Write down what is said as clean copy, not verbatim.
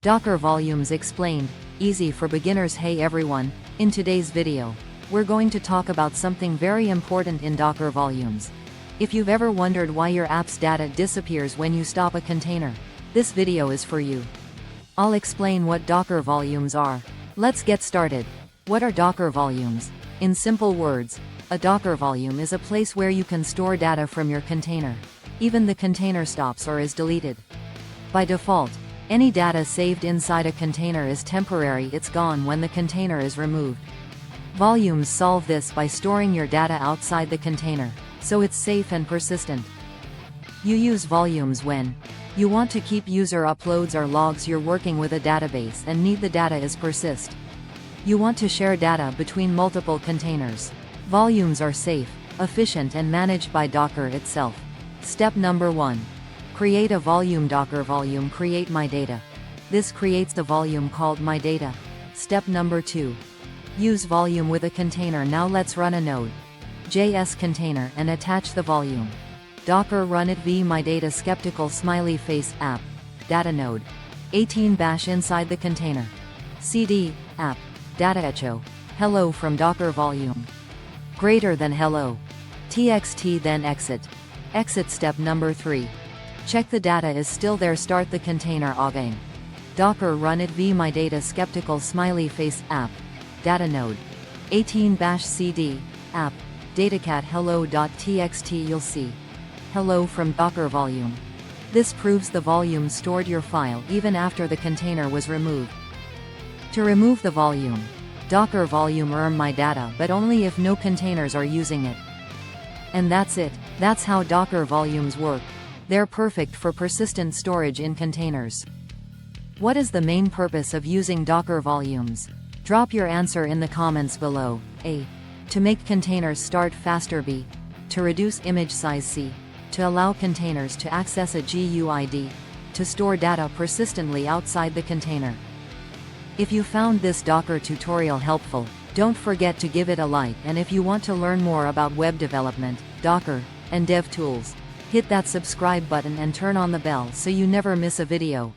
Docker volumes explained, easy for beginners. Hey everyone, in today's video, we're going to talk about something very important in Docker volumes. If you've ever wondered why your app's data disappears when you stop a container, this video is for you. I'll explain what Docker volumes are. Let's get started. What are Docker volumes? In simple words, a Docker volume is a place where you can store data from your container. Even the container stops or is deleted. By default, any data saved inside a container is temporary, it's gone when the container is removed. Volumes solve this by storing your data outside the container, so it's safe and persistent. You use volumes when you want to keep user uploads or logs. You're working with a database and need the data is persist. You want to share data between multiple containers. Volumes are safe, efficient and managed by Docker itself. Step number 1. Create a volume. Docker volume create my data. This creates the volume called my data. Step number 2. Use volume with a container. Now let's run a Node.js container and attach the volume. Docker run it v my data skeptical smiley face app data node 18 bash inside the container cd app data echo hello from Docker volume greater than hello txt then exit. Step number 3. Check the data is still there. Start the container again. Docker run it v my data skeptical smiley face app data node 18 bash cd app datacat hello.txt. You'll see hello from Docker volume. This proves the volume stored your file even after the container was removed. To remove the volume, Docker volume run my data but only if no containers are using it. And that's it. That's how Docker volumes work. They're perfect for persistent storage in containers. What is the main purpose of using Docker volumes? Drop your answer in the comments below. A. To make containers start faster. B. To reduce image size. C. To allow containers to access a GUID. To store data persistently outside the container. If you found this Docker tutorial helpful, don't forget to give it a like, and if you want to learn more about web development, Docker, and dev tools, hit that subscribe button and turn on the bell so you never miss a video.